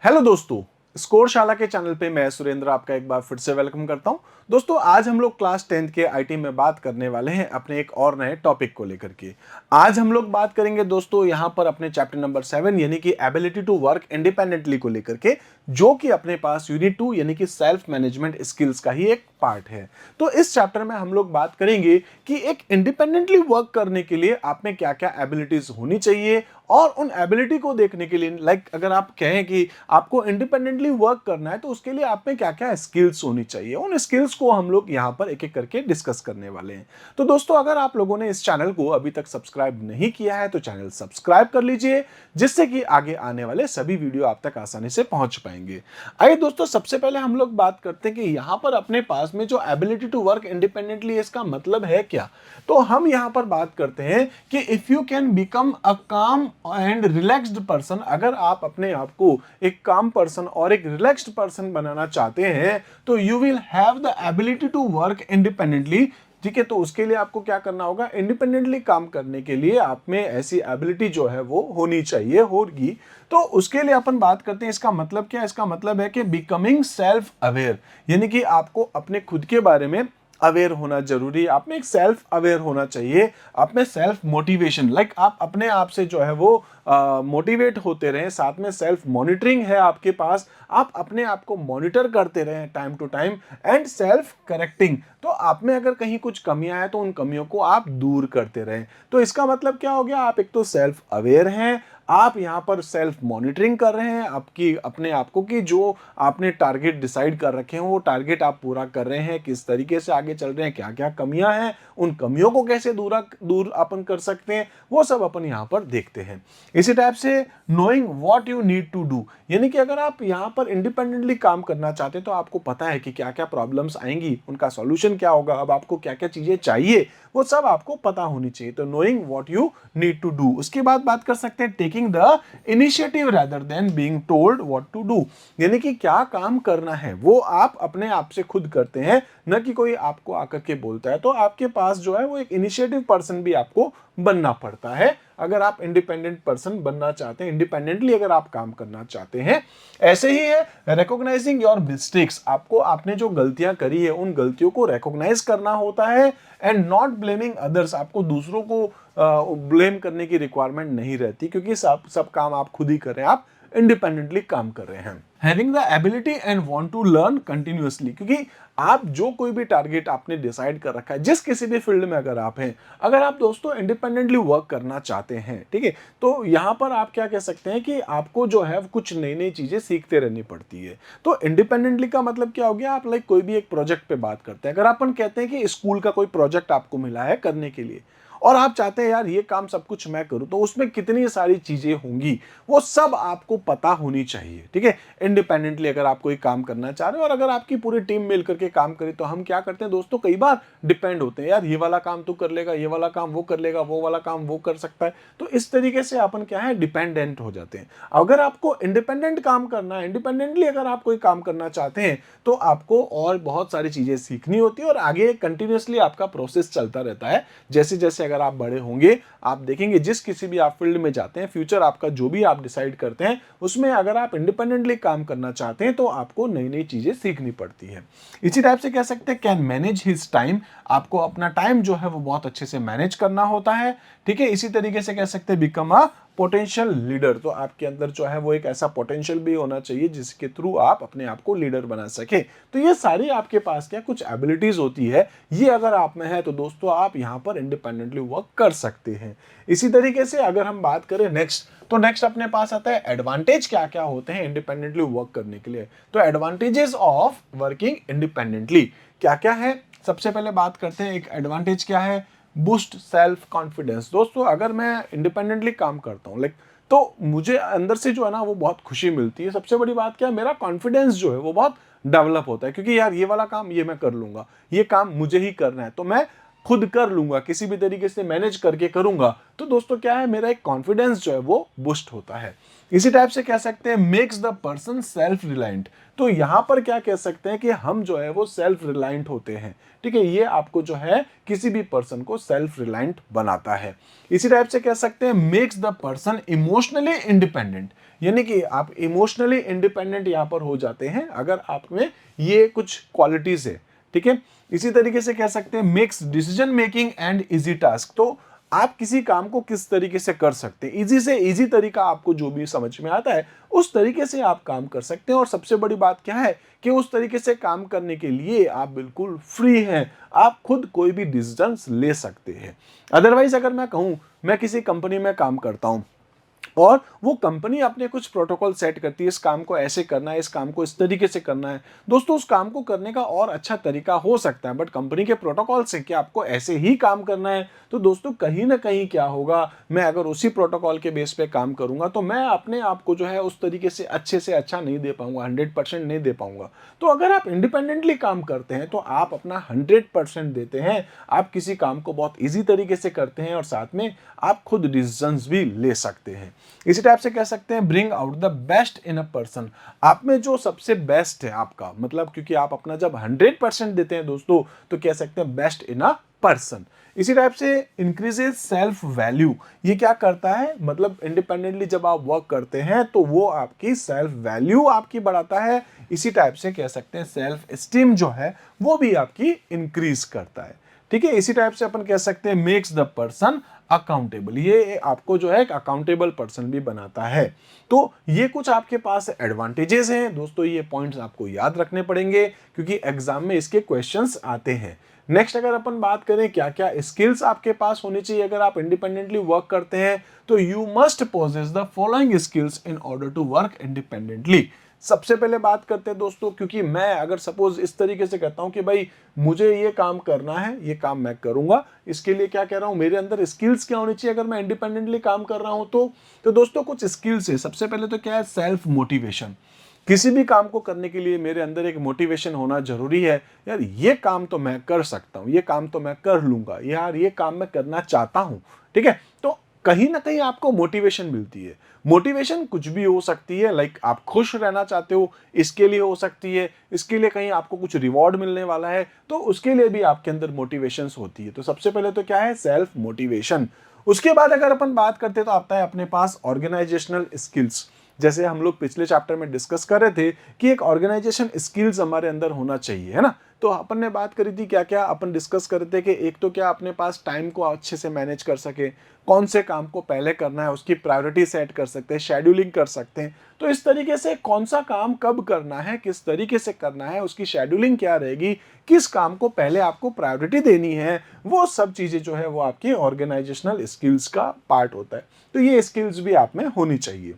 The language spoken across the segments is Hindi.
हेलो दोस्तों, स्कोर शाला के चैनल पे मैं सुरेंद्र आपका एक बार फिर से वेलकम करता हूं। दोस्तों, आज हम लोग क्लास 10th के आईटी में बात करने वाले हैं अपने एक और नए टॉपिक को लेकर के। आज हम लोग बात करेंगे दोस्तों यहां पर अपने चैप्टर नंबर 7 यानी कि एबिलिटी टू वर्क इंडिपेंडेंटली को लेकर के, जो कि अपने पास यूनिट 2 यानी कि सेल्फ मैनेजमेंट स्किल्स का ही एक पार्ट है। तो इस चैप्टर में हम लोग बात करेंगे कि एक इंडिपेंडेंटली वर्क करने के लिए आप में क्या क्या एबिलिटीज होनी चाहिए, और उन एबिलिटी को देखने के लिए अगर आप कहें कि आपको इंडिपेंडेंटली वर्क करना है तो उसके लिए आप में क्या क्या स्किल्स होनी चाहिए, उन स्किल्स को हम लोग यहां पर एक एक करके डिस्कस करने वाले हैं। तो दोस्तों, अगर आप लोगों ने इस चैनल को अभी तक सब्सक्राइब नहीं किया है तो चैनल सब्सक्राइब कर लीजिए, जिससे कि आगे आने वाले सभी वीडियो आप तक आसानी से पहुंच पाएंगे। आइए दोस्तों, सबसे पहले हम लोग बात करते हैं कि यहां पर अपने पास में जो एबिलिटी टू वर्क इंडिपेंडेंटली, इसका मतलब है क्या। तो हम यहां पर बात करते हैं कि if you can become a काम एंड रिलैक्स्ड पर्सन, अगर आप अपने आप को एक काम पर्सन और एक रिलैक्स्ड पर्सन बनाना चाहते हैं तो you will have the ability to work independently. ठीक है, तो उसके लिए आपको क्या करना होगा, इंडिपेंडेंटली काम करने के लिए आप में ऐसी एबिलिटी जो है वो होनी चाहिए, होगी। तो उसके लिए अपन बात करते हैं, इसका मतलब क्या है, इसका मतलब है कि बिकमिंग सेल्फ अवेयर, यानी कि आपको अपने खुद के बारे में अवेयर होना जरूरी है। आप में एक सेल्फ अवेयर होना चाहिए, आप में सेल्फ मोटिवेशन, आप अपने आप से जो है वो मोटिवेट होते रहें, साथ में सेल्फ मॉनिटरिंग है आपके पास, आप अपने आप को मॉनिटर करते रहें time to time, and self correcting, तो आप में अगर कहीं कुछ कमियां हैं तो उन कमियों को आप दूर करते रहें। तो इसका मतलब क्या हो गया, आप एक तो सेल्फ अवेयर हैं, आप यहां पर सेल्फ मॉनिटरिंग कर रहे हैं आपकी अपने आप को, कि जो आपने टारगेट डिसाइड कर रखे हैं वो टारगेट आप पूरा कर रहे हैं, किस तरीके से आगे चल रहे हैं, क्या क्या कमियां हैं, उन कमियों को कैसे दूर अपन कर सकते हैं, वो सब अपन यहां पर देखते हैं। इसी टाइप से knowing what you need to do, यानी कि अगर आप यहां पर इंडिपेंडेंटली काम करना चाहते हैं तो आपको पता है कि क्या क्या प्रॉब्लम्स आएंगी, उनका सॉल्यूशन क्या होगा, अब आपको क्या क्या चीजें चाहिए वो सब आपको पता होनी चाहिए। तो knowing what you need to do. उसके बाद बात कर सकते हैं taking the initiative rather than being told what to do, यानी कि क्या काम करना है वो आप अपने आप से खुद करते हैं, न कि कोई आपको आकर के बोलता है। तो आपके पास जो है वो एक इनिशिएटिव पर्सन भी आपको बनना पड़ता है अगर आप इंडिपेंडेंट पर्सन बनना चाहते हैं, इंडिपेंडेंटली अगर आप काम करना चाहते हैं। ऐसे ही है रिकॉग्नाइजिंग योर मिस्टेक्स, आपको आपने जो गलतियां करी है उन गलतियों को रिकॉग्नाइज करना होता है, एंड नॉट ब्लेमिंग अदर्स, आपको दूसरों को ब्लेम करने की रिक्वायरमेंट नहीं रहती, क्योंकि सब काम आप खुद ही कर रहे हैं, आप इंडिपेंडेंटली काम कर रहे हैं। Having the ability and want to learn continuously, क्योंकि आप जो कोई भी टारगेट आपने डिसाइड कर रखा है, जिस किसी भी फील्ड में अगर आप हैं, अगर आप दोस्तों इंडिपेंडेंटली वर्क करना चाहते हैं, ठीक है, तो यहां पर आप क्या कह सकते हैं कि आपको जो है कुछ नई नई चीजें सीखते रहनी पड़ती है। तो इंडिपेंडेंटली का मतलब क्या हो गया, आप कोई भी एक प्रोजेक्ट पे बात करते हैं, अगर अपन कहते हैं कि स्कूल का कोई प्रोजेक्ट आपको मिला है करने के लिए, और आप चाहते हैं यार ये काम सब कुछ मैं करूं, तो उसमें कितनी सारी चीजें होंगी वो सब आपको पता होनी चाहिए। ठीक है, इंडिपेंडेंटली अगर आप कोई काम करना चाह रहे हो, और अगर आपकी पूरी टीम मिल करके काम करे, तो हम क्या करते हैं दोस्तों, कई बार डिपेंड होते हैं, यार ये वाला काम तू कर लेगा, ये वाला काम वो कर लेगा, वो वाला काम वो कर सकता है। तो इस तरीके से अपन क्या है, डिपेंडेंट हो जाते हैं। अगर आपको इंडिपेंडेंट काम करना है, इंडिपेंडेंटली अगर आप कोई काम करना चाहते हैं, तो आपको और बहुत सारी चीजें सीखनी होती है, और आगे कंटिन्यूअसली आपका प्रोसेस चलता रहता है। जैसे जैसे अगर आप बड़े होंगे, आप देखेंगे जिस किसी भी आप फील्ड में जाते हैं, फ्यूचर आपका जो भी आप डिसाइड करते हैं, उसमें अगर आप इंडिपेंडेंटली काम करना चाहते हैं तो आपको नई नई चीजें सीखनी पड़ती है। इसी टाइप से कह सकते हैं कैन मैनेज हिज टाइम, आपको अपना टाइम जो है वो बहुत अच्छे से मैनेज करना होता है। ठीक है, इसी तरीके से कह सकते हैं बिकम अ पोटेंशियल लीडर, तो आपके अंदर जो है वो एक ऐसा पोटेंशियल भी होना चाहिए जिसके थ्रू आप अपने आप को लीडर बना सके। तो ये सारी आपके पास क्या कुछ एबिलिटीज होती है, ये अगर आप में है तो दोस्तों आप यहां पर इंडिपेंडेंटली वर्क कर सकते हैं। इसी तरीके से अगर हम बात करें नेक्स्ट, तो नेक्स्ट अपने पास आता है एडवांटेज क्या क्या होते हैं इंडिपेंडेंटली वर्क करने के लिए। तो एडवांटेजेस ऑफ वर्किंग इंडिपेंडेंटली क्या क्या है, सबसे पहले बात करते हैं एक एडवांटेज क्या है, बूस्ट सेल्फ कॉन्फिडेंस। दोस्तों, अगर मैं इंडिपेंडेंटली काम करता हूँ तो मुझे अंदर से जो है ना वो बहुत खुशी मिलती है। सबसे बड़ी बात क्या है, मेरा कॉन्फिडेंस जो है वो बहुत डेवलप होता है, क्योंकि यार ये वाला काम ये मैं कर लूंगा, ये काम मुझे ही करना है, तो मैं खुद कर लूंगा, किसी भी तरीके से मैनेज करके करूंगा। तो दोस्तों क्या है, मेरा एक कॉन्फिडेंस जो है वो बूस्ट होता है। इसी टाइप से कह सकते हैं makes the person self reliant. तो यहां पर क्या कह सकते हैं कि हम जो है वो सेल्फ रिलायंट होते हैं। ठीक है, ये आपको जो है किसी भी पर्सन को सेल्फ रिलायंट बनाता है। इसी टाइप से कह सकते हैं makes the person emotionally independent, यानी कि आप इमोशनली इंडिपेंडेंट यहां पर हो जाते हैं अगर आप में ये कुछ क्वालिटीज है। ठीक है, इसी तरीके से कह सकते हैं makes decision making and easy task. तो आप किसी काम को किस तरीके से कर सकते हैं, इजी से इजी तरीका आपको जो भी समझ में आता है उस तरीके से आप काम कर सकते हैं। और सबसे बड़ी बात क्या है कि उस तरीके से काम करने के लिए आप बिल्कुल फ्री हैं, आप खुद कोई भी डिसीजंस ले सकते हैं। अदरवाइज अगर मैं कहूं मैं किसी कंपनी में काम करता हूं और वो कंपनी अपने कुछ प्रोटोकॉल सेट करती है, इस काम को ऐसे करना है, इस काम को इस तरीके से करना है। दोस्तों उस काम को करने का और अच्छा तरीका हो सकता है, बट कंपनी के प्रोटोकॉल से कि आपको ऐसे ही काम करना है, तो दोस्तों कहीं ना कहीं क्या होगा, मैं अगर उसी प्रोटोकॉल के बेस पे काम करूंगा तो मैं अपने आप को जो है उस तरीके से अच्छा नहीं दे पाऊंगा, 100% नहीं दे पाऊंगा। तो अगर आप इंडिपेंडेंटली काम करते हैं तो आप अपना 100% देते हैं, आप किसी काम को बहुत ईजी तरीके से करते हैं और साथ में आप खुद डिसीजंस भी ले सकते हैं। इसी टाइप से कह सकते हैं bring out the best in a person, आप में जो सबसे बेस्ट है आपका, मतलब क्योंकि आप अपना जब 100% देते हैं दोस्तों तो कह सकते हैं बेस्ट इन अ पर्सन। इसी टाइप से इंक्रीजेस सेल्फ वैल्यू, ये क्या करता है, मतलब इंडिपेंडेंटली जब आप वर्क करते हैं तो वो आपकी सेल्फ वैल्यू आपकी बढ़ाता है। इसी टाइप से कह सकते हैं सेल्फ एस्टीम जो है वो भी आपकी इंक्रीज करता है। ठीक है, इसी टाइप से अपन कह सकते हैं मेक्स द पर्सन अकाउंटेबल, ये आपको जो है एक अकाउंटेबल पर्सन भी बनाता है। तो ये कुछ आपके पास एडवांटेजेस हैं दोस्तों, ये पॉइंट्स आपको याद रखने पड़ेंगे क्योंकि एग्जाम में इसके क्वेश्चंस आते हैं। नेक्स्ट अगर अपन बात करें क्या क्या स्किल्स आपके पास होनी चाहिए अगर आप इंडिपेंडेंटली वर्क करते हैं, तो you must possess the following skills in order to work independently. सबसे पहले बात करते हैं दोस्तों, क्योंकि मैं अगर सपोज इस तरीके से कहता हूं कि भाई मुझे ये काम करना है, ये काम मैं करूंगा, इसके लिए क्या कह रहा हूं, मेरे अंदर स्किल्स क्या होनी चाहिए अगर मैं इंडिपेंडेंटली काम कर रहा हूं तो दोस्तों कुछ स्किल्स है। सबसे पहले तो क्या है, सेल्फ मोटिवेशन। किसी भी काम को करने के लिए मेरे अंदर एक मोटिवेशन होना जरूरी है, यार ये काम तो मैं कर सकता हूं, ये काम तो मैं कर लूंगा, यार ये काम मैं करना चाहता हूं। ठीक है, तो कहीं ना कहीं आपको मोटिवेशन मिलती है। मोटिवेशन कुछ भी हो सकती है, लाइक आप खुश रहना चाहते हो इसके लिए हो सकती है, इसके लिए कहीं आपको कुछ रिवॉर्ड मिलने वाला है तो उसके लिए भी आपके अंदर मोटिवेशन होती है। तो सबसे पहले तो क्या है, सेल्फ मोटिवेशन। उसके बाद अगर अपन बात करते हैं तो आता है अपने पास ऑर्गेनाइजेशनल स्किल्स। जैसे हम लोग पिछले चैप्टर में डिस्कस कर रहे थे कि एक ऑर्गेनाइजेशन स्किल्स हमारे अंदर होना चाहिए, है ना। तो अपन ने बात करी थी क्या क्या अपन डिस्कस कर रहे थे कि एक तो क्या अपने पास टाइम को अच्छे से मैनेज कर सके, कौन से काम को पहले करना है उसकी प्रायोरिटी सेट कर सकते हैं, शेड्यूलिंग कर सकते हैं। तो इस तरीके से कौन सा काम कब करना है, किस तरीके से करना है, उसकी शेड्यूलिंग क्या रहेगी, किस काम को पहले आपको प्रायोरिटी देनी है, वो सब चीजें जो है वो आपकी ऑर्गेनाइजेशनल स्किल्स का पार्ट होता है। तो ये स्किल्स भी आप में होनी चाहिए।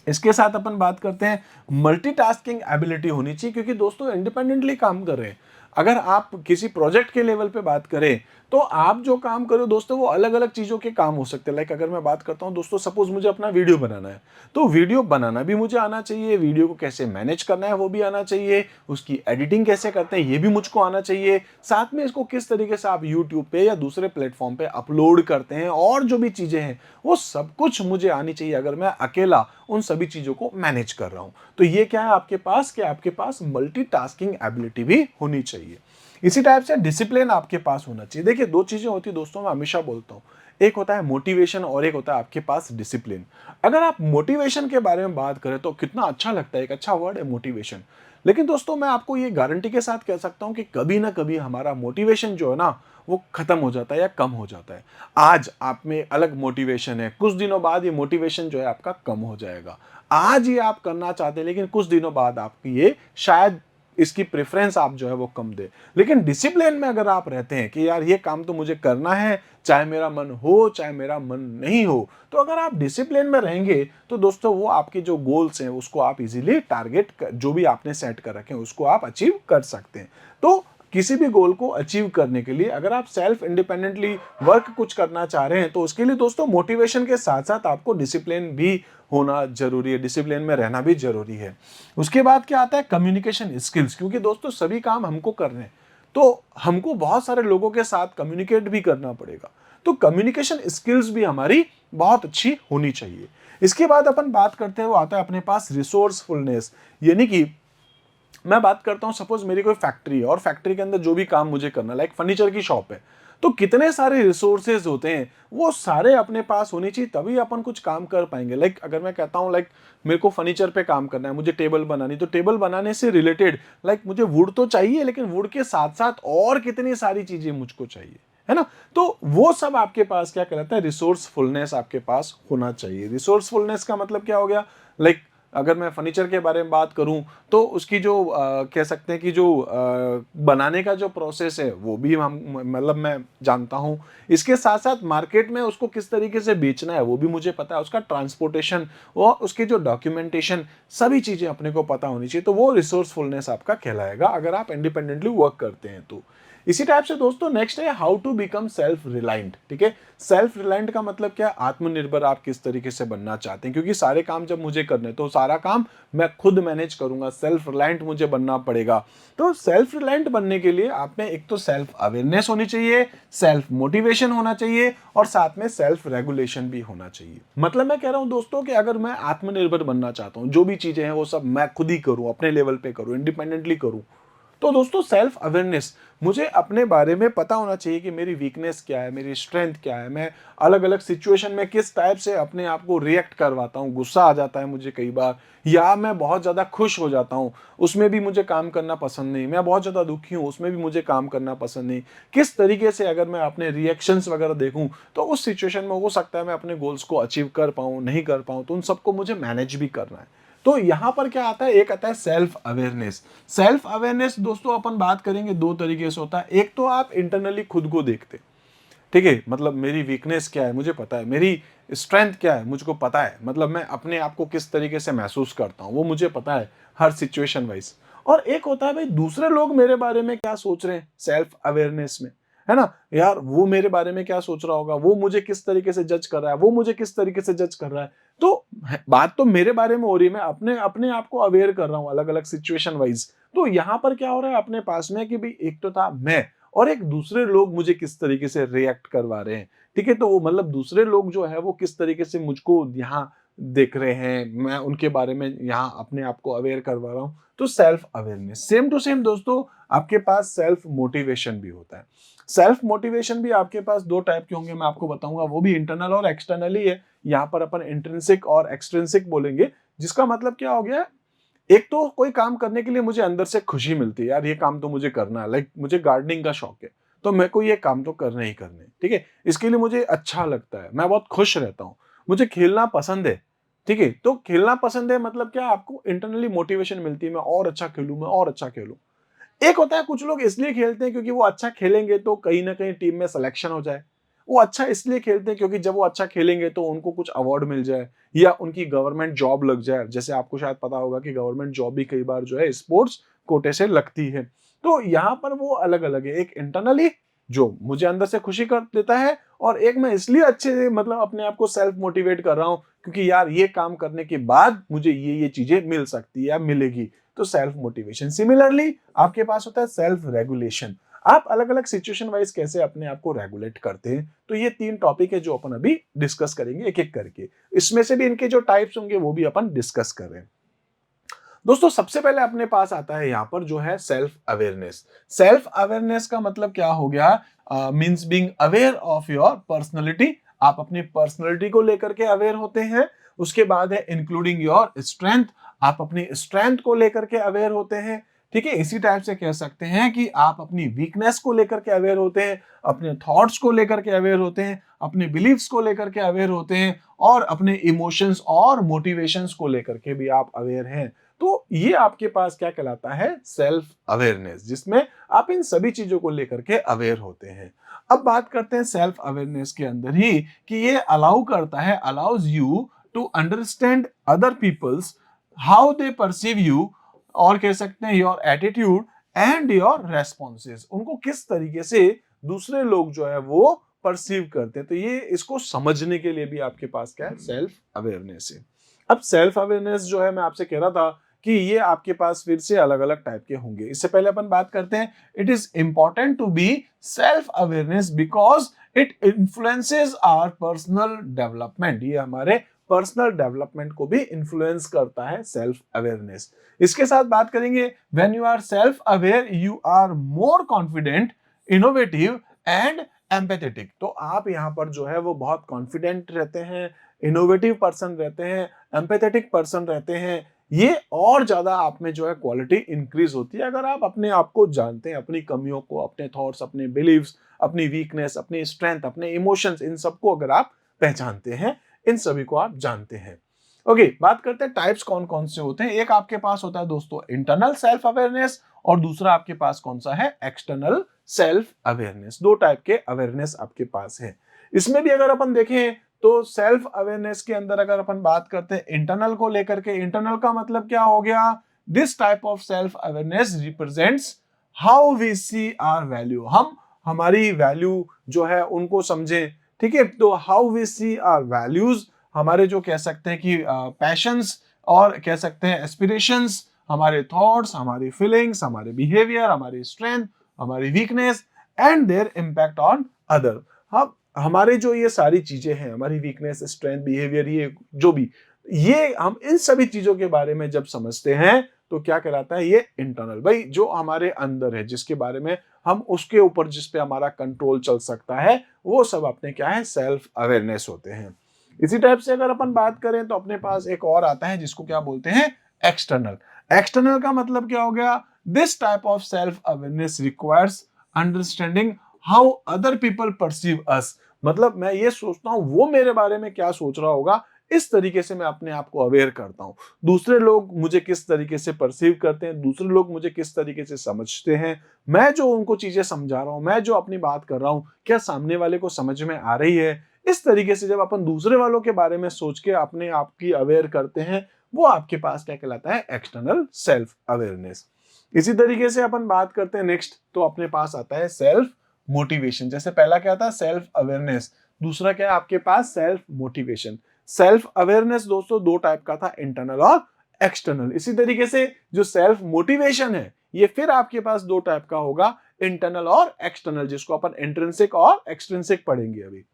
इसके साथ अपन बात करते हैं मल्टीटास्किंग एबिलिटी होनी चाहिए, क्योंकि दोस्तों इंडिपेंडेंटली काम कर रहे हैं। अगर आप किसी प्रोजेक्ट के लेवल पे बात करें तो आप जो काम करो दोस्तों वो अलग अलग चीज़ों के काम हो सकते हैं। लाइक अगर मैं बात करता हूं दोस्तों, सपोज मुझे अपना वीडियो बनाना है तो वीडियो बनाना भी मुझे आना चाहिए, वीडियो को कैसे मैनेज करना है वो भी आना चाहिए, उसकी एडिटिंग कैसे करते हैं ये भी मुझको आना चाहिए, साथ में इसको किस तरीके से आप यूट्यूब पे या दूसरे प्लेटफॉर्म पे अपलोड करते हैं और जो भी चीज़ें हैं वो सब कुछ मुझे आनी चाहिए अगर मैं अकेला उन सभी चीज़ों को मैनेज कर रहा हूं। तो ये क्या है आपके पास, कि आपके पास मल्टीटास्किंग एबिलिटी भी होनी चाहिए। इसी टाइप से डिसिप्लिन आपके पास होना चाहिए। देखिए दो चीजें होती है दोस्तों, मैं हमेशा बोलता हूँ, एक होता है मोटिवेशन और एक होता है आपके पास डिसिप्लिन। अगर आप मोटिवेशन के बारे में बात करें तो कितना अच्छा लगता है, एक अच्छा वर्ड है मोटिवेशन। लेकिन दोस्तों मैं आपको ये गारंटी के साथ कह सकता हूं कि कभी ना कभी हमारा मोटिवेशन जो है ना वो खत्म हो जाता है या कम हो जाता है। आज आप में अलग मोटिवेशन है, कुछ दिनों बाद ये मोटिवेशन जो है आपका कम हो जाएगा। आज ये आप करना चाहते हैं लेकिन कुछ दिनों बाद आपकी ये शायद इसकी प्रेफरेंस आप जो है वो कम दे। लेकिन डिसिप्लिन में अगर आप रहते हैं कि यार ये काम तो मुझे करना है, चाहे मेरा मन हो चाहे मेरा मन नहीं हो, तो अगर आप डिसिप्लिन में रहेंगे तो दोस्तों वो आपके जो गोल्स हैं उसको आप इजीली टारगेट जो भी आपने सेट कर रखे हैं उसको आप अचीव कर सकते हैं। तो किसी भी गोल को अचीव करने के लिए अगर आप सेल्फ इंडिपेंडेंटली वर्क कुछ करना चाह रहे हैं तो उसके लिए दोस्तों मोटिवेशन के साथ साथ आपको डिसिप्लिन भी होना जरूरी है, डिसिप्लिन में रहना भी जरूरी है। उसके बाद क्या आता है, कम्युनिकेशन स्किल्स, क्योंकि दोस्तों सभी काम हमको करने हैं तो हमको बहुत सारे लोगों के साथ कम्युनिकेट भी करना पड़ेगा। तो कम्युनिकेशन स्किल्स भी हमारी बहुत अच्छी होनी चाहिए। इसके बाद अपन बात करते हैं, वो आता है अपने पास रिसोर्सफुलनेस। यानी कि मैं बात करता हूं, सपोज मेरी कोई फैक्ट्री है और फैक्ट्री के अंदर जो भी काम मुझे करना, लाइक फर्नीचर की शॉप है, तो कितने सारे रिसोर्सेज होते हैं, वो सारे अपने पास होने चाहिए, तभी अपन कुछ काम कर पाएंगे। लाइक अगर मैं कहता हूं, लाइक मेरे को फर्नीचर पे काम करना है, मुझे टेबल बनानी, तो टेबल बनाने से रिलेटेड लाइक मुझे वुड तो चाहिए, लेकिन वुड के साथ साथ और कितनी सारी चीजें मुझको चाहिए, है ना। तो वो सब आपके पास क्या कहलाता है, रिसोर्सफुलनेस आपके पास होना चाहिए। रिसोर्सफुलनेस का मतलब क्या हो गया, लाइक अगर मैं फर्नीचर के बारे में बात करूं, तो उसकी जो कह सकते हैं कि जो बनाने का जो प्रोसेस है वो भी हम मतलब मैं जानता हूं। इसके साथ साथ मार्केट में उसको किस तरीके से बेचना है वो भी मुझे पता है, उसका ट्रांसपोर्टेशन और उसकी जो डॉक्यूमेंटेशन, सभी चीजें अपने को पता होनी चाहिए। तो वो रिसोर्सफुलनेस आपका कहलाएगा अगर आप इंडिपेंडेंटली वर्क करते हैं तो। इसी टाइप से दोस्तों नेक्स्ट है how to become self reliant. ठीक है, सेल्फ रिलायंट का मतलब क्या, आत्मनिर्भर आप किस तरीके से बनना चाहते हैं, क्योंकि सारे काम जब मुझे करने तो सारा काम मैं खुद मैनेज करूंगा, सेल्फ रिलायंट मुझे बनना पड़ेगा। तो सेल्फ रिलायंट बनने के लिए आप में एक तो सेल्फ अवेयरनेस होनी चाहिए, सेल्फ मोटिवेशन होना चाहिए और साथ में सेल्फ रेगुलेशन भी होना चाहिए। मतलब मैं कह रहा हूं दोस्तों कि अगर मैं आत्मनिर्भर बनना चाहता हूं, जो भी चीजें हैं वो सब मैं खुद ही करूं, अपने लेवल पे करूं, इंडिपेंडेंटली करूं, तो दोस्तों सेल्फ अवेयरनेस, मुझे अपने बारे में पता होना चाहिए कि मेरी वीकनेस क्या है, मेरी स्ट्रेंथ क्या है, मैं अलग अलग सिचुएशन में किस टाइप से अपने आप को रिएक्ट करवाता हूँ। गुस्सा आ जाता है मुझे कई बार, या मैं बहुत ज़्यादा खुश हो जाता हूँ, उसमें भी मुझे काम करना पसंद नहीं। मैं बहुत ज़्यादा दुखी हूँ, उसमें भी मुझे काम करना पसंद नहीं। किस तरीके से अगर मैं अपने रिएक्शंस वगैरह देखूँ तो उस सिचुएशन में हो सकता है मैं अपने गोल्स को अचीव कर पाऊँ, नहीं कर पाऊँ, तो उन सबको मुझे मैनेज भी करना है। तो यहां पर क्या आता है, एक आता है सेल्फ अवेयरनेस। सेल्फ अवेयरनेस दोस्तों अपन बात करेंगे दो तरीके से होता है। एक तो आप इंटरनली खुद को देखते, ठीक है, मतलब मेरी वीकनेस क्या है मुझे पता है, मेरी स्ट्रेंथ क्या है मुझको पता है, मतलब मैं अपने आप को किस तरीके से महसूस करता हूं वो मुझे पता है हर सिचुएशन वाइज। और एक होता है भाई दूसरे लोग मेरे बारे में क्या सोच रहे हैं सेल्फ अवेयरनेस में, है ना। यार वो मेरे बारे में क्या सोच रहा होगा, वो मुझे किस तरीके से जज कर रहा है, वो मुझे किस तरीके से जज कर रहा है। तो बात तो मेरे बारे में हो रही है, मैं अपने अपने आप को अवेयर कर रहा हूं अलग अलग सिचुएशन वाइज। तो यहां पर क्या हो रहा है अपने पास में कि भाई एक तो था मैं, और एक दूसरे लोग मुझे किस तरीके से रिएक्ट करवा रहे हैं। ठीक है, तो वो मतलब दूसरे लोग जो है वो किस तरीके से मुझको यहाँ देख रहे हैं, मैं उनके बारे में यहाँ अपने आप को अवेयर करवा रहा हूँ। तो self awareness. Same to same दोस्तों आपके पास सेल्फ मोटिवेशन भी होता है। सेल्फ मोटिवेशन भी आपके पास दो टाइप के होंगे, मैं आपको बताऊंगा, वो भी इंटरनल और एक्सटर्नल ही है। यहाँ पर अपन इंट्रिंसिक और एक्सट्रिंसिक बोलेंगे, जिसका मतलब क्या हो गया, एक तो कोई काम करने के लिए मुझे अंदर से खुशी मिलती है, यार ये काम तो मुझे करना है। लाइक मुझे गार्डनिंग का शौक है, तो मेरे को ये काम तो करने ही करने, ठीक है, इसके लिए मुझे अच्छा लगता है, मैं बहुत खुश रहता हूँ। मुझे खेलना पसंद है, ठीक है, तो खेलना पसंद है मतलब क्या, आपको इंटरनली मोटिवेशन मिलती है, मैं और अच्छा खेलूं, मैं और अच्छा खेलूं। एक होता है कुछ लोग इसलिए खेलते हैं क्योंकि वो अच्छा खेलेंगे तो कहीं ना कहीं टीम में सिलेक्शन हो जाए। वो अच्छा इसलिए खेलते हैं क्योंकि जब वो अच्छा खेलेंगे तो उनको कुछ अवार्ड मिल जाए या उनकी गवर्नमेंट जॉब लग जाए। जैसे आपको शायद पता होगा कि गवर्नमेंट जॉब भी कई बार जो है स्पोर्ट्स कोटे से लगती है। तो यहाँ पर वो अलग अलग है, एक इंटरनली जो मुझे अंदर से खुशी कर देता है, और एक मैं इसलिए अच्छे से मतलब अपने आप को सेल्फ मोटिवेट कर रहा हूं क्योंकि यार ये काम करने के बाद मुझे ये चीजें मिल सकती है या मिलेगी। तो सेल्फ मोटिवेशन। सिमिलरली आपके पास होता है सेल्फ रेगुलेशन। आप अलग अलग सिचुएशन वाइज कैसे अपने आप को रेगुलेट करते हैं। तो ये तीन टॉपिक है जो अपन अभी डिस्कस करेंगे एक एक करके। इसमें से भी इनके जो टाइप्स होंगे वो भी अपन डिस्कस कर रहे हैं। दोस्तों सबसे पहले अपने पास आता है यहाँ पर जो है सेल्फ अवेयरनेस। सेल्फ अवेयरनेस का मतलब क्या हो गया, means being aware of your personality. आप अपनी पर्सनैलिटी को लेकर के अवेयर होते हैं। उसके बाद है इंक्लूडिंग योर स्ट्रेंथ, आप अपनी स्ट्रेंथ को लेकर के अवेयर होते हैं। ठीक है, इसी टाइप से कह सकते हैं कि आप अपनी वीकनेस को लेकर के अवेयर होते हैं, अपने थॉट्स को लेकर के अवेयर होते हैं, अपने बिलीव्स को लेकर के अवेयर होते हैं, और अपने इमोशंस और मोटिवेशंस को लेकर के भी आप अवेयर हैं। तो ये आपके पास क्या कहलाता है, सेल्फ अवेयरनेस, जिसमें आप इन सभी चीजों को लेकर के अवेयर होते हैं। अब बात करते हैं सेल्फ अवेयरनेस के अंदर ही कि ये अलाउ करता है, allows you to understand other peoples how they perceive you, और कह सकते हैं your attitude and your responses. उनको किस तरीके से दूसरे लोग जो है वो परसीव करते हैं। तो ये इसको समझने के लिए भी आपके पास क्या है, सेल्फ अवेयरनेस है। अब सेल्फ अवेयरनेस जो है मैं आपसे कह रहा था कि ये आपके पास फिर से अलग अलग टाइप के होंगे। इससे पहले अपन बात करते हैं, it is important to be self awareness because it influences our personal development. ये हमारे पर्सनल डेवलपमेंट को भी इन्फ्लुएंस करता है सेल्फ अवेयरनेस। इसके साथ बात करेंगे, when you are self aware you are more confident, innovative and empathetic. तो आप यहाँ पर जो है वो बहुत कॉन्फिडेंट रहते हैं, इनोवेटिव पर्सन रहते हैं, एम्पैथेटिक पर्सन रहते हैं। ये और ज्यादा आप में जो है क्वालिटी इंक्रीज होती है अगर आप अपने आप को जानते हैं, अपनी कमियों को, अपने थॉट्स, अपने बिलीव्स, अपनी वीकनेस, अपनी स्ट्रेंथ, अपने इमोशंस, इन सबको अगर आप पहचानते हैं, इन सभी को आप जानते हैं। ओके, बात करते हैं टाइप्स कौन कौन से होते हैं। एक आपके पास होता है दोस्तों इंटरनल सेल्फ अवेयरनेस, और दूसरा आपके पास कौन सा है, एक्सटर्नल सेल्फ अवेयरनेस। दो टाइप के अवेयरनेस आपके पास है। इसमें भी अगर अपन देखें तो सेल्फ अवेयरनेस के अंदर अगर अपन बात करते हैं इंटरनल को लेकर के, इंटरनल का मतलब क्या हो गया, this type of self awareness represents how we see our value, हम हमारी वैल्यू जो है उनको समझें, ठीक है। तो how we see our values, हमारे जो कह सकते हैं कि पैशंस और कह सकते हैं एस्पिरेशंस, हमारे थॉट्स, हमारी फीलिंग्स, हमारे बिहेवियर, हमारी स्ट्रेंथ, हमारी weakness and there impact on other. हम हमारे जो ये सारी चीजें हैं, हमारी वीकनेस, स्ट्रेंथ, बिहेवियर, ये जो भी, ये हम इन सभी चीजों के बारे में जब समझते हैं तो क्या कहलाता है, ये इंटरनल, भाई जो हमारे अंदर है, जिसके बारे में हम उसके ऊपर जिस पे हमारा कंट्रोल चल सकता है, वो सब अपने क्या है, सेल्फ अवेयरनेस होते हैं। इसी टाइप से अगर अपन बात करें तो अपने पास एक और आता है जिसको क्या बोलते हैं, एक्सटर्नल। एक्सटर्नल का मतलब क्या हो गया, this type of self awareness requires understanding how other people perceive us. मतलब मैं ये सोचता हूं वो मेरे बारे में क्या सोच रहा होगा, इस तरीके से मैं अपने आप को अवेयर करता हूं। दूसरे लोग मुझे किस तरीके से परसीव करते हैं, दूसरे लोग मुझे किस तरीके से समझते हैं, मैं जो उनको चीजें समझा रहा हूं, मैं जो अपनी बात कर रहा हूं, क्या सामने वाले को समझ में आ रही है। इस तरीके से जब अपन दूसरे वालों के बारे में सोच के अपने आप की अवेयर करते हैं, वो आपके पास क्या कहलाता है, एक्सटर्नल सेल्फ अवेयरनेस। इसी तरीके से अपन बात करते हैं नेक्स्ट, तो अपने पास आता है सेल्फ मोटिवेशन। जैसे पहला क्या था, सेल्फ अवेयरनेस, दूसरा क्या है आपके पास, सेल्फ मोटिवेशन। सेल्फ अवेयरनेस दोस्तों दो टाइप का था, इंटरनल और एक्सटर्नल। इसी तरीके से जो सेल्फ मोटिवेशन है ये फिर आपके पास दो टाइप का होगा, इंटरनल और एक्सटर्नल, जिसको अपन इंट्रिंसिक और एक्सट्रिंसिक पढ़ेंगे अभी।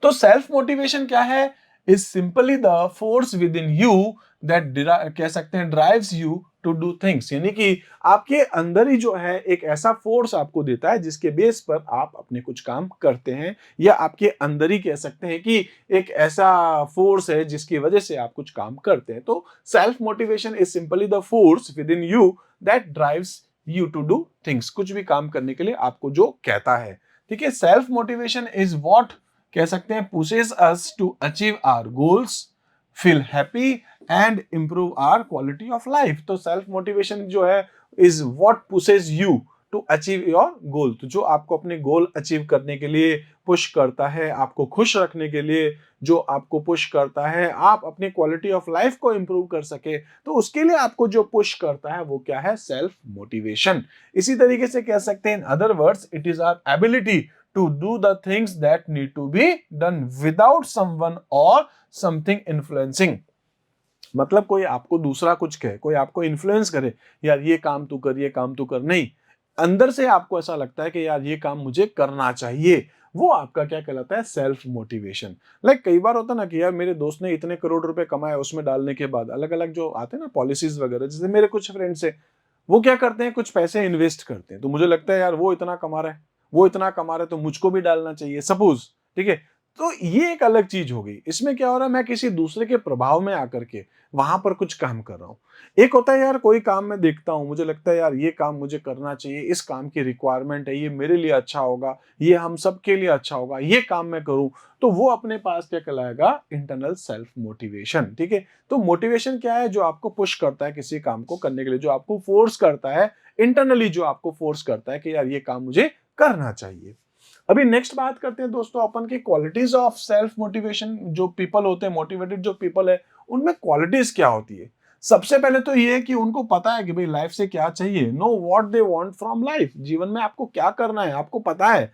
तो सेल्फ मोटिवेशन क्या है, is simply the force within you that कह सकते हैं drives you to do things, यानी कि आपके अंदर ही जो है एक ऐसा फोर्स आपको देता है जिसके बेस पर आप अपने कुछ काम करते हैं, या आपके अंदर ही कह सकते हैं कि एक ऐसा फोर्स है जिसकी वजह से आप कुछ काम करते हैं। तो self motivation is simply the force within you that drives you to do things, कुछ भी काम करने के लिए आपको जो कहता है, ठीक है। सेल्फ मोटिवेशन इज व्हाट कह सकते हैं pushes us to achieve our goals, feel happy and improve our quality of life. तो सेल्फ मोटिवेशन जो है is what pushes you to achieve your goal, तो जो आपको अपने गोल अचीव करने के लिए पुश करता है, आपको खुश रखने के लिए जो आपको पुश करता है, आप अपनी क्वालिटी ऑफ लाइफ को इंप्रूव कर सके, तो उसके लिए आपको जो पुश करता है वो क्या है, सेल्फ मोटिवेशन। इसी तरीके से कह सकते हैं in other words, it is our ability to do the things that need to be done without someone or something influencing। मतलब कोई आपको दूसरा कुछ कहे, कोई आपको इन्फ्लुएंस करे, यार ये काम तू कर, ये काम तू कर, नहीं, अंदर से आपको ऐसा लगता है कि यार ये काम मुझे करना चाहिए, वो आपका क्या कहलाता है, सेल्फ मोटिवेशन। लाइक कई बार होता ना कि यार मेरे दोस्त ने इतने करोड़ रुपए कमाए, उसमें डालने के बाद अलग अलग जो आते हैं ना पॉलिसीज वगैरह, जैसे मेरे कुछ फ्रेंड्स है वो क्या करते हैं, कुछ पैसे इन्वेस्ट करते हैं, तो मुझे लगता है यार वो इतना कमा रहा है, वो इतना कमा रहा है, तो मुझको भी डालना चाहिए सपोज, ठीक है। तो ये एक अलग चीज हो गई। इसमें क्या हो रहा है, मैं किसी दूसरे के प्रभाव में आकर के वहां पर कुछ काम कर रहा हूं। एक होता है यार कोई काम मैं देखता हूं, मुझे लगता है यार ये काम मुझे करना चाहिए, इस काम की रिक्वायरमेंट है, ये मेरे लिए अच्छा होगा, ये हम सबके लिए अच्छा होगा, ये काम मैं करूं, तो वो अपने पास क्या कहलाएगा, इंटरनल सेल्फ मोटिवेशन, ठीक है। तो मोटिवेशन क्या है, जो आपको पुश करता है किसी काम को करने के लिए, जो आपको फोर्स करता है इंटरनली, जो आपको फोर्स करता है कि यार ये काम मुझे करना चाहिए। अभी नेक्स्ट बात करते हैं दोस्तों अपन की क्वालिटीज ऑफ सेल्फ मोटिवेशन। जो पीपल होते हैं, मोटिवेटेड जो पीपल है, उनमें क्वालिटीज क्या होती है। सबसे पहले तो ये है कि उनको पता है कि भाई लाइफ से क्या चाहिए, no what they want from life, जीवन में आपको क्या करना है आपको पता है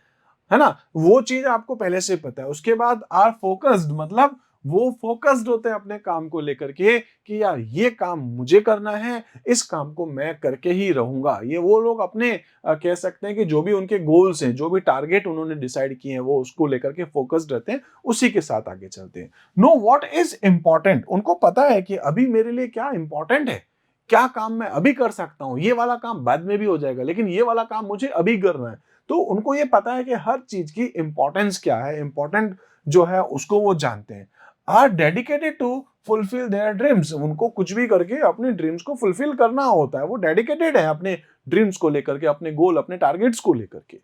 ना, वो चीज आपको पहले से पता है। उसके बाद आर फोकस्ड, मतलब वो फोकस्ड होते हैं अपने काम को लेकर के कि यार ये काम मुझे करना है, इस काम को मैं करके ही रहूंगा। ये वो लोग अपने कह सकते हैं कि जो भी उनके गोल्स हैं, जो भी टारगेट उन्होंने डिसाइड किए हैं, वो उसको लेकर के फोकस्ड रहते हैं, उसी के साथ आगे चलते हैं। नो व्हाट इज इंपॉर्टेंट, उनको पता है कि अभी मेरे लिए क्या इंपॉर्टेंट है, क्या काम मैं अभी कर सकता हूं, ये वाला काम बाद में भी हो जाएगा लेकिन ये वाला काम मुझे अभी करना है। तो उनको ये पता है कि हर चीज की इंपॉर्टेंस क्या है, इंपॉर्टेंट जो है उसको वो जानते हैं। Are dedicated to fulfil their dreams, उनको कुछ भी करके अपने ड्रीम्स को फुलफिल करना होता है, वो डेडिकेटेड है अपने ड्रीम्स को लेकर के, अपने गोल, अपने टारगेट्स को लेकर के।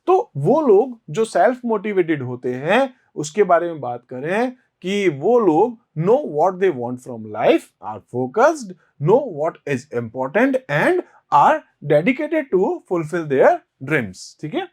तो वो लोग जो सेल्फ मोटिवेटेड होते हैं उसके बारे में बात करें कि वो लोग know what they want from life, are focused, know what is important and are dedicated to fulfil their dreams. ठीक है,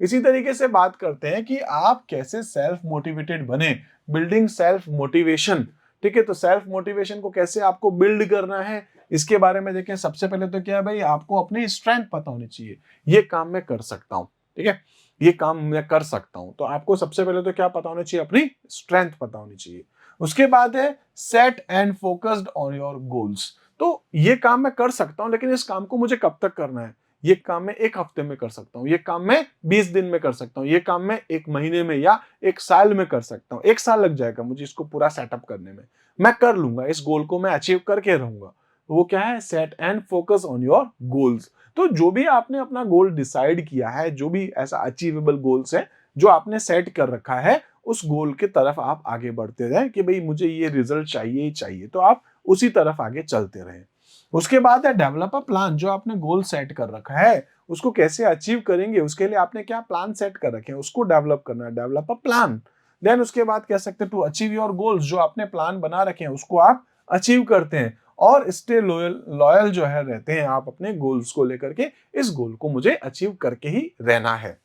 इसी तरीके से बात करते हैं कि आप कैसे सेल्फ मोटिवेटेड बने, बिल्डिंग सेल्फ मोटिवेशन। ठीक है, तो सेल्फ मोटिवेशन को कैसे आपको बिल्ड करना है इसके बारे में देखें। सबसे पहले तो क्या है भाई, आपको अपनी स्ट्रेंथ पता होनी चाहिए, ये काम मैं कर सकता हूं। ठीक है, ये काम मैं कर सकता हूं, तो आपको सबसे पहले तो क्या पता होना चाहिए, अपनी स्ट्रेंथ पता होनी चाहिए। उसके बाद है set and focused on your goals. तो ये काम मैं कर सकता हूं लेकिन इस काम को मुझे कब तक करना है, ये काम मैं एक हफ्ते में कर सकता हूँ, ये काम मैं 20 दिन में कर सकता हूँ, ये काम मैं एक महीने में या एक साल में कर सकता हूँ। एक साल लग जाएगा मुझे इसको पूरा सेटअप करने में, मैं कर लूंगा, इस गोल को मैं अचीव करके रहूंगा। तो वो क्या है, set and focus on your goals. तो जो भी आपने अपना गोल डिसाइड किया है, जो भी ऐसा अचीवेबल गोल्स है जो आपने सेट कर रखा है, उस गोल की तरफ आप आगे बढ़ते रहें कि भाई मुझे ये रिजल्ट चाहिए ही चाहिए, तो आप उसी तरफ आगे चलते रहें। उसके बाद है डेवलप अ प्लान, जो आपने गोल सेट कर रखा है उसको कैसे अचीव करेंगे, उसके लिए आपने क्या प्लान सेट कर रखे हैं उसको डेवलप करना है, डेवलप अ प्लान। देन उसके बाद कह सकते हैं टू अचीव योर गोल्स, जो आपने प्लान बना रखे हैं उसको आप अचीव करते हैं और स्टे लॉयल, लॉयल जो है रहते हैं आप अपने गोल्स को लेकर के, इस गोल को मुझे अचीव करके ही रहना है।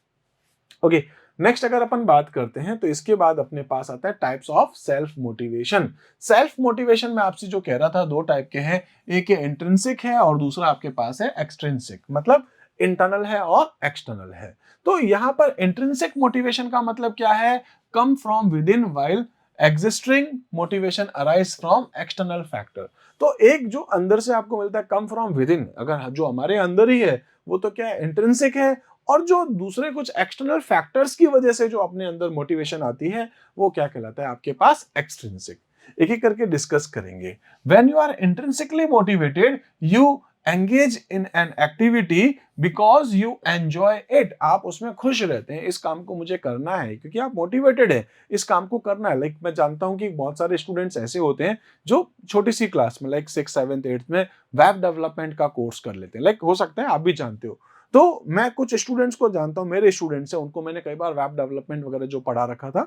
ओके, नेक्स्ट अगर अपन बात करते हैं तो इसके बाद अपने पास आता है types of self motivation. Self motivation में आपसे जो कह रहा था, दो टाइप के हैं, एक इंट्रिंसिक है और दूसरा आपके पास है एक्सट्रिंसिक, मतलब इंटरनल है और एक्सटर्नल है। तो यहां पर इंट्रिंसिक मोटिवेशन का मतलब क्या है, come from with in, while existing motivation arise from external factor. तो एक जो अंदर से आपको मिलता है कम फ्रॉम विद इन, अगर जो हमारे अंदर ही है वो तो क्या है, इंट्रिंसिक है। और जो दूसरे कुछ एक्सटर्नल फैक्टर्स की वजह से जो अपने अंदर मोटिवेशन आती है वो क्या कहलाता है आपके पास, एक्सट्रिंसिक। एक एक करके डिस्कस करेंगे। When you are intrinsically motivated, you engage in an activity because you enjoy it, आप उसमें खुश रहते हैं, इस काम को मुझे करना है क्योंकि आप मोटिवेटेड है, इस काम को करना है। लाइक मैं जानता हूं कि बहुत सारे स्टूडेंट्स ऐसे होते हैं जो छोटी सी क्लास में, लाइक 6, 7, 8 में वेब डेवलपमेंट का कोर्स कर लेते हैं। लाइक हो सकता है आप भी जानते हो। तो मैं कुछ स्टूडेंट्स को जानता हूं, मेरे स्टूडेंट्स हैं, उनको मैंने कई बार वेब डेवलपमेंट वगैरह जो पढ़ा रखा था।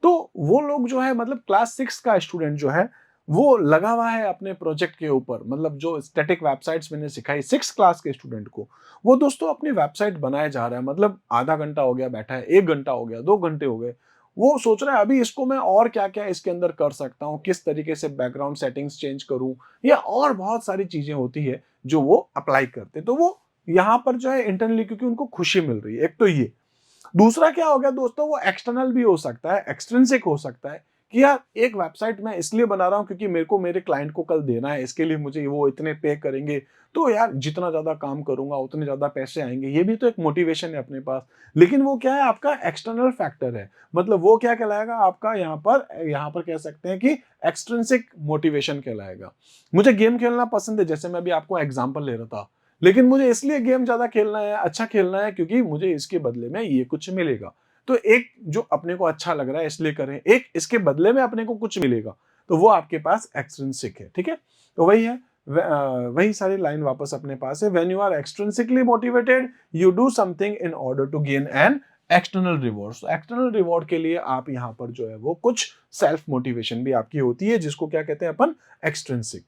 तो वो लोग जो है, मतलब क्लास 6 का स्टूडेंट जो है वो लगा हुआ है अपने प्रोजेक्ट के ऊपर, मतलब जो स्टैटिक वेबसाइट्स मैंने सिखाई 6 क्लास के स्टूडेंट को, वो दोस्तों अपनी वेबसाइट बनाए जा रहा है। मतलब आधा घंटा हो गया बैठा है, 1 घंटा हो गया, 2 घंटे हो गए, वो सोच रहा है अभी इसको मैं और क्या क्या इसके अंदर कर सकता हूँ, किस तरीके से बैकग्राउंड सेटिंग्स चेंज करूं, या और बहुत सारी चीजें होती है जो वो अप्लाई करते। तो वो यहाँ पर जो है इंटरनली, क्योंकि उनको खुशी मिल रही है, एक तो ये। दूसरा क्या हो गया दोस्तों, वो एक्सटर्नल भी हो सकता है, एक्सट्रिंसिक हो सकता है कि यार एक वेबसाइट मैं इसलिए बना रहा हूं क्योंकि मेरे को मेरे क्लाइंट को कल देना है, इसके लिए मुझे वो इतने पे करेंगे, तो यार जितना ज्यादा काम करूंगा उतने ज्यादा पैसे आएंगे, ये भी तो एक मोटिवेशन है अपने पास। लेकिन वो क्या है, आपका एक्सटर्नल फैक्टर है, मतलब वो क्या कहलाएगा आपका, यहाँ पर कह सकते हैं कि एक्सट्रिंसिक मोटिवेशन कहलाएगा। मुझे गेम खेलना पसंद है, जैसे मैं अभी आपको एग्जांपल ले रहा था, लेकिन मुझे इसलिए गेम ज्यादा खेलना है, अच्छा खेलना है क्योंकि मुझे इसके बदले में ये कुछ मिलेगा। तो एक जो अपने को अच्छा लग रहा है इसलिए करें, एक इसके बदले में अपने को कुछ मिलेगा, तो वो आपके पास एक्सट्रिंसिक है। ठीक है, तो वही है, वही सारी लाइन वापस अपने पास है। When you are extrinsically motivated, you do something in order to gain an external reward. External reward के लिए आप यहाँ पर जो है वो कुछ सेल्फ मोटिवेशन भी आपकी होती है, जिसको क्या कहते हैं अपन, एक्सट्रिंसिक।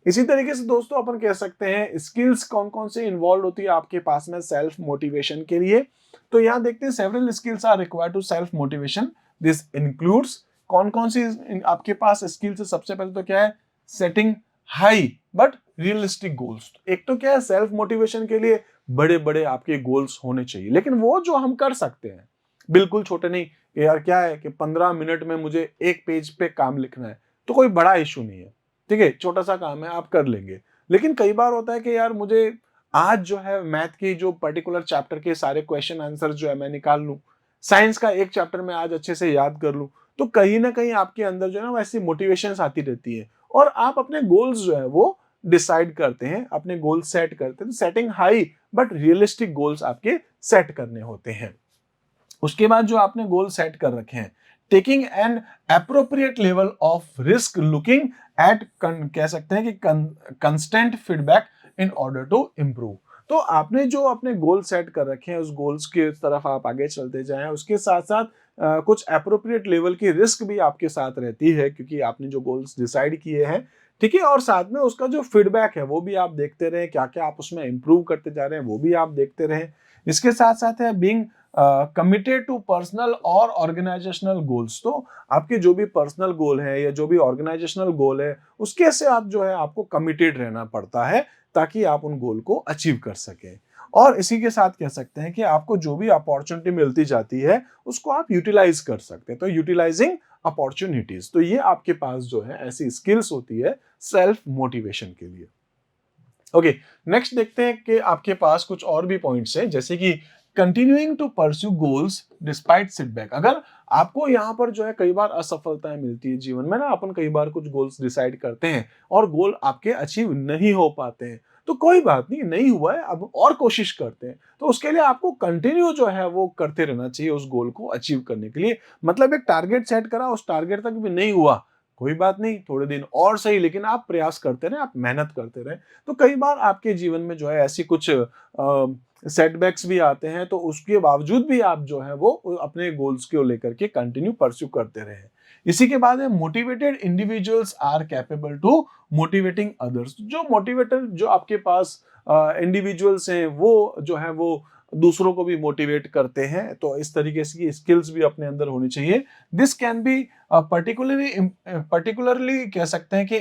इसी तरीके से दोस्तों अपन कह सकते हैं स्किल्स कौन कौन से इन्वॉल्व होती है आपके पास में सेल्फ मोटिवेशन के लिए। तो यहाँ देखते हैं several skills are required to self motivation. This includes, कौन कौन सी आपके पास स्किल्स है, सबसे पहले तो क्या है, setting high but realistic goals. एक तो क्या है, सेल्फ मोटिवेशन के लिए बड़े बड़े आपके गोल्स होने चाहिए, लेकिन वो जो हम कर सकते हैं, बिल्कुल छोटे नहीं, कि यार क्या है कि 15 मिनट में मुझे एक पेज पे काम लिखना है, तो कोई बड़ा इशू नहीं है, ठीक है, छोटा सा काम है, आप कर लेंगे। लेकिन कई बार होता है कि यार मुझे आज जो है मैथ की जो पर्टिकुलर चैप्टर के सारे क्वेश्चन आंसर जो है मैं निकाल लूं, साइंस का एक चैप्टर में आज अच्छे से याद कर लूं, तो कहीं ना कहीं आपके अंदर जो है ना वैसी मोटिवेशंस आती रहती है और आप अपने गोल्स जो है वो डिसाइड करते हैं, अपने गोल सेट करते हैं। तो setting high but realistic goals आपके सेट करने होते हैं। उसके बाद जो आपने गोल सेट कर रखे हैं, taking an appropriate level of risk, looking at कह सकते हैं कि constant feedback in order to improve. तो आपने जो अपने गोल सेट कर रखे हैं उस गोल्स की तरफ आप आगे चलते जाएं, उसके साथ साथ कुछ अप्रोप्रिएट लेवल की रिस्क भी आपके साथ रहती है क्योंकि आपने जो गोल्स डिसाइड किए हैं, ठीक है, और साथ में उसका जो फीडबैक है वो भी आप देखते रहें, क्या क्या आप उसमें इंप्रूव करते जा रहे हैं वो भी आप देखते रहें। इसके साथ साथ है बीइंग कमिटेड टू पर्सनल और ऑर्गेनाइजेशनल गोल्स। तो आपके जो भी पर्सनल गोल है या जो भी ऑर्गेनाइजेशनल गोल है उसके से आप जो है आपको कमिटेड रहना पड़ता है ताकि आप उन गोल को अचीव कर सकें। और इसी के साथ कह सकते हैं कि आपको जो भी अपॉर्चुनिटी मिलती जाती है उसको आप यूटिलाइज कर सकते हैं। तो यूटिलाइजिंग अपॉर्चुनिटीज, तो ये आपके पास जो है ऐसी स्किल्स होती है सेल्फ मोटिवेशन के लिए। ओके, नेक्स्ट देखते हैं कि आपके पास कुछ और भी पॉइंट्स हैं, जैसे कि continuing to pursue goals despite setback. अगर आपको यहाँ पर जो है कई बार असफलताएं मिलती है जीवन में ना, अपन कई बार कुछ गोल्स डिसाइड करते हैं और गोल आपके अचीव नहीं हो पाते हैं, तो कोई बात नहीं, नहीं हुआ है, अब और कोशिश करते हैं। तो उसके लिए आपको कंटिन्यू जो है वो करते रहना चाहिए उस गोल को अचीव करने के लिए। मतलब एक टारगेट सेट करा, उस टारगेट तक भी नहीं हुआ, कोई बात नहीं, थोड़े दिन और सही, लेकिन आप प्रयास करते रहे, आप मेहनत करते रहे। तो कई बार आपके जीवन में जो है ऐसी कुछ सेटबैक्स भी आते हैं, तो उसके बावजूद भी आप जो है वो अपने गोल्स को लेकर के कंटिन्यू परस्यू करते रहे। इसी के बाद है motivated individuals are capable to motivating others. जो मोटिवेटेड जो आपके पास इंडिविजुअल्स हैं वो जो है वो दूसरों को भी मोटिवेट करते हैं, तो इस तरीके की स्किल्स भी अपने अंदर होनी चाहिए। दिस कैन बी पर्टिकुलरली कह सकते हैं कि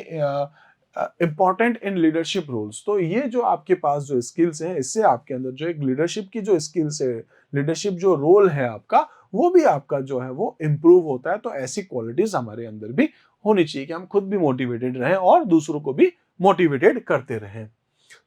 इंपॉर्टेंट इन लीडरशिप रोल्स। तो ये जो आपके पास जो स्किल्स हैं, इससे आपके अंदर जो एक लीडरशिप की जो स्किल्स है, लीडरशिप जो रोल है आपका, वो भी आपका जो है वो इम्प्रूव होता है। तो ऐसी क्वालिटीज हमारे अंदर भी होनी चाहिए कि हम खुद भी मोटिवेटेड रहें और दूसरों को भी मोटिवेटेड करते रहें।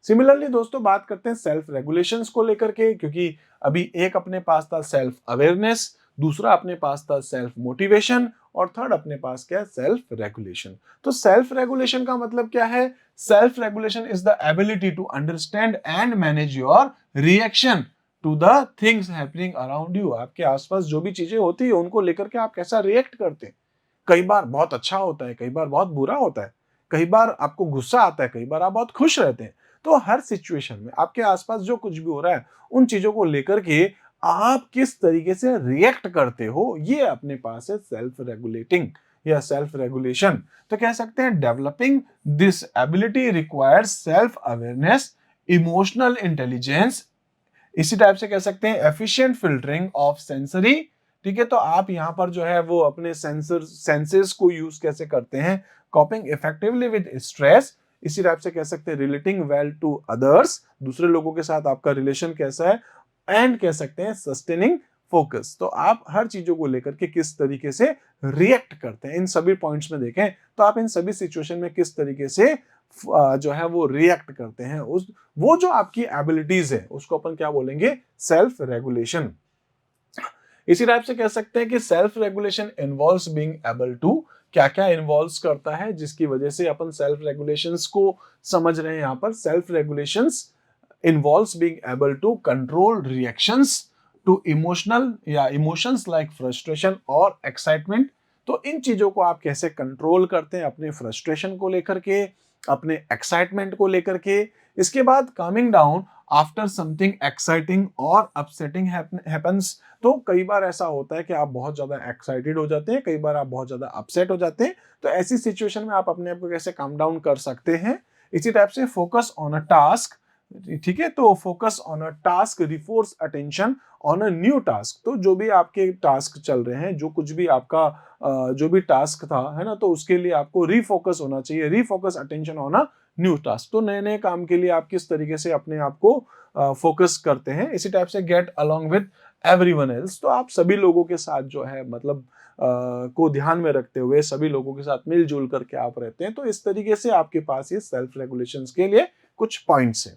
सिमिलरली दोस्तों बात करते हैं सेल्फ रेगुलेशंस को लेकर के, क्योंकि अभी एक अपने पास था सेल्फ अवेयरनेस, दूसरा अपने पास था सेल्फ मोटिवेशन, और थर्ड अपने पास क्या है, सेल्फ रेगुलेशन। तो सेल्फ रेगुलेशन का मतलब क्या है? Self regulation is the ability to understand and manage your reaction to the things happening around you. आपके आसपास जो भी चीजें होती है उनको लेकर के आप कैसा रिएक्ट करते हैं। कई बार बहुत अच्छा होता है, कई बार बहुत बुरा होता है, कई बार आपको गुस्सा आता है, कई बार आप बहुत खुश रहते हैं। तो हर सिचुएशन में आपके आसपास जो कुछ भी हो रहा है उन चीजों को लेकर के आप किस तरीके से रिएक्ट करते हो, ये अपने पास है सेल्फ रेगुलेटिंग या सेल्फ रेगुलेशन। तो कह सकते हैं developing this ability requires self awareness, emotional intelligence, इसी टाइप से कह सकते हैं एफिशिएंट फिल्टरिंग ऑफ सेंसरी। ठीक है, तो आप यहाँ पर जो है वो अपने सेंसेस को यूज कैसे करते हैं, कॉपिंग इफेक्टिवली विद स्ट्रेस, इसी टाइप से कह सकते हैं रिलेटिंग वेल टू अदर्स, दूसरे लोगों के साथ आपका रिलेशन कैसा है, एंड कह सकते हैं सस्टेनिंग फोकस। तो आप हर चीजों को लेकर के किस तरीके से रिएक्ट करते हैं, इन सभी पॉइंट्स में देखें तो आप इन सभी सिचुएशन में किस तरीके से जो है वो रिएक्ट करते हैं, उस वो जो आपकी एबिलिटीज है उसको अपन क्या बोलेंगे, सेल्फ रेगुलेशन। इसी टाइप से कह सकते हैं कि self regulation involves being able to, क्या क्या इन्वॉल्व्स करता है जिसकी वजह से अपन सेल्फ रेगुलेशंस को समझ रहे हैं। यहाँ पर self regulations involves being able to control reactions to emotional या इमोशंस लाइक फ्रस्ट्रेशन और एक्साइटमेंट। तो इन चीजों को आप कैसे कंट्रोल करते हैं, अपने फ्रस्ट्रेशन को लेकर के, अपने एक्साइटमेंट को लेकर के। इसके बाद coming down after something exciting और अपसेटिंग हैपेंस। तो कई बार ऐसा होता है कि आप बहुत ज्यादा एक्साइटेड हो जाते हैं, कई बार आप बहुत ज्यादा अपसेट हो जाते हैं। तो ऐसी सिचुएशन में आप अपने आप को कैसे काम डाउन कर सकते हैं। इसी टाइप से फोकस ऑन अ टास्क, ठीक है, तो focus on a task refers attention on a new task. तो जो भी आपके टास्क चल रहे हैं, जो कुछ भी आपका जो भी टास्क था है ना, तो उसके लिए आपको रीफोकस होना चाहिए, refocus attention on a new task. तो नए नए काम के लिए आप किस तरीके से अपने आप को फोकस करते हैं। इसी टाइप से get along with everyone else. तो आप सभी लोगों के साथ जो है मतलब को ध्यान में रखते हुए सभी लोगों के साथ मिलजुल करके आप रहते हैं। तो इस तरीके से आपके पास ये सेल्फ रेगुलेशंस के लिए कुछ पॉइंट्स हैं।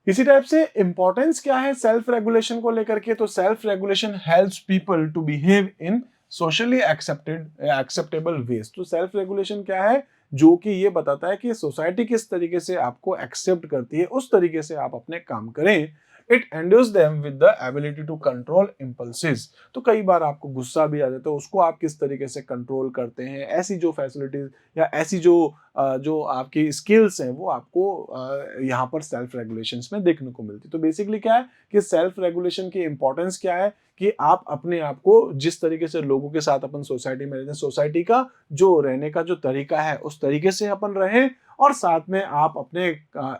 इसी टाइप से इंपॉर्टेंस क्या है सेल्फ रेगुलेशन को लेकर के, तो self regulation helps people to behave in socially acceptable ways. तो सेल्फ रेगुलेशन क्या है, जो कि ये बताता है कि सोसाइटी किस तरीके से आपको एक्सेप्ट करती है उस तरीके से आप अपने काम करें। It endues them with the ability to control impulses. तो कई बार आपको गुस्सा भी आ जाता है, उसको आप किस तरीके से कंट्रोल करते हैं, ऐसी जो फैसिलिटीज या ऐसी जो आपकी स्किल्स हैं वो आपको यहाँ पर सेल्फ रेगुलेशंस में देखने को मिलती है। तो बेसिकली क्या है कि सेल्फ रेगुलेशन की इंपॉर्टेंस क्या है कि आप अपने आप को जिस तरीके से लोगों के साथ अपन सोसाइटी में रहते हैं, सोसाइटी का जो रहने का जो तरीका है उस तरीके से अपन रहें, और साथ में आप अपने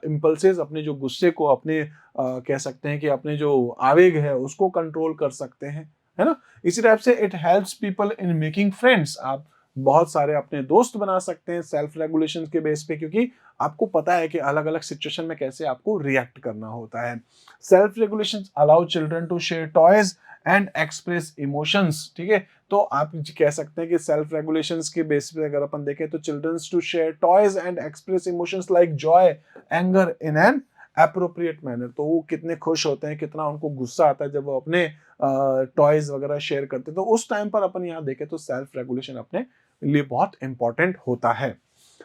इम्पल्सेस, अपने जो गुस्से को, अपने कह सकते हैं कि अपने जो आवेग है उसको कंट्रोल कर सकते हैं, है ना। इसी टाइप से it helps people in making friends. आप बहुत सारे अपने दोस्त बना सकते हैं सेल्फ रेगुलेशन के बेस पे, क्योंकि आपको पता है कि अलग अलग सिचुएशन में कैसे आपको रिएक्ट करना होता है। Self regulation allow children to share toys and express emotions. ठीक है, तो आप कह सकते हैं कि सेल्फ रेगुलेशंस के बेस पे अगर अपन देखें तो childrens to share toys and express emotions like joy, anger in an appropriate manner. तो वो कितने खुश होते हैं, कितना उनको गुस्सा आता है जब वो अपने टॉयज वगैरह शेयर करते हैं। तो उस टाइम पर अपन यहाँ देखें तो सेल्फ रेगुलेशन अपने लिए बहुत इंपॉर्टेंट होता है।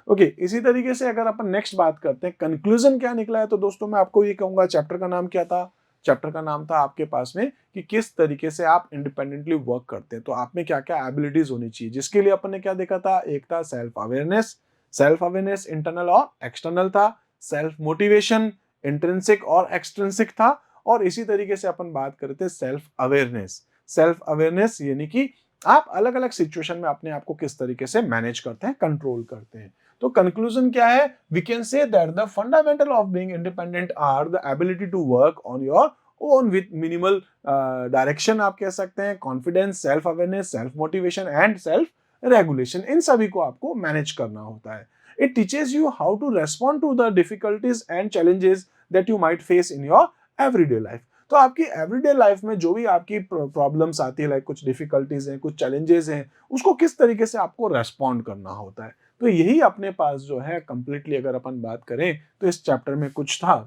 ओके, इसी तरीके से अगर अपन नेक्स्ट बात करते हैं कंक्लूजन क्या निकला है, तो दोस्तों मैं आपको ये कहूंगा चैप्टर का नाम क्या था। चैप्टर का नाम था आपके पास में कि किस तरीके से आप इंडिपेंडेंटली वर्क करते हैं, तो आप में क्या क्या एबिलिटीज होनी चाहिए, जिसके लिए अपन ने क्या देखा था। एक था self awareness, self awareness internal और एक्सटर्नल था। सेल्फ मोटिवेशन इंट्रिंसिक और एक्सट्रिंसिक था। और इसी तरीके से अपन बात करते हैं सेल्फ अवेयरनेस। सेल्फ अवेयरनेस यानी कि आप अलग अलग सिचुएशन में अपने आप को किस तरीके से मैनेज करते हैं, कंट्रोल करते हैं। तो कंक्लूजन क्या है, we can say that the fundamental of being independent are the ability to work on your own with minimal direction, आप कह सकते हैं, confidence, self awareness, self motivation and self regulation. इन सभी को आपको मैनेज करना होता है। It teaches you how to respond to the difficulties and challenges that you might face in your everyday life. तो आपकी एवरीडे लाइफ में जो भी आपकी प्रॉब्लम्स आती है, लाइक कुछ डिफिकल्टीज हैं, कुछ चैलेंजेस हैं, उसको किस तरीके से आपको रेस्पॉन्ड करना होता है। तो यही अपने पास जो है कंप्लीटली अगर अपन बात करें तो इस चैप्टर में कुछ था।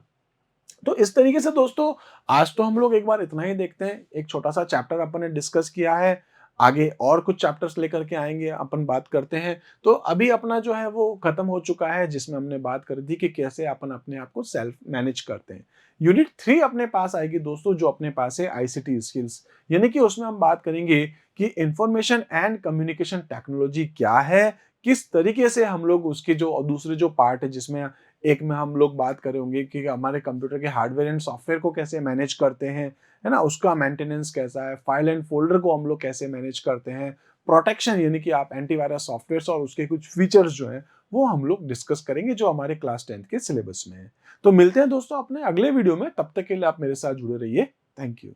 तो इस तरीके से दोस्तों आज तो हम लोग एक बार इतना ही देखते हैं, एक छोटा सा चैप्टर अपन ने डिस्कस किया है, आगे और कुछ चैप्टर्स लेकर के आएंगे, अपन बात करते हैं। तो अभी अपना जो है वो खत्म हो चुका है, जिसमें हमने बात करी थी कि कैसे अपन अपने आप को सेल्फ मैनेज करते हैं। यूनिट 3 अपने पास आएगी दोस्तों, जो अपने पास है आईसीटी स्किल्स, यानी कि उसमें हम बात करेंगे कि इंफॉर्मेशन एंड कम्युनिकेशन टेक्नोलॉजी क्या है, किस तरीके से हम लोग उसके जो दूसरे जो पार्ट है, जिसमें एक में हम लोग बात करेंगे कि हमारे कंप्यूटर के हार्डवेयर एंड सॉफ्टवेयर को कैसे मैनेज करते हैं, है ना, उसका मेंटेनेंस कैसा है, फाइल एंड फोल्डर को हम लोग कैसे मैनेज करते हैं, प्रोटेक्शन यानी कि आप एंटीवायरस सॉफ्टवेयर और उसके कुछ फीचर्स जो हैं वो हम लोग डिस्कस करेंगे, जो हमारे क्लास 10 के सिलेबस में है। तो मिलते हैं दोस्तों अपने अगले वीडियो में, तब तक के लिए आप मेरे साथ जुड़े रहिए। Thank you.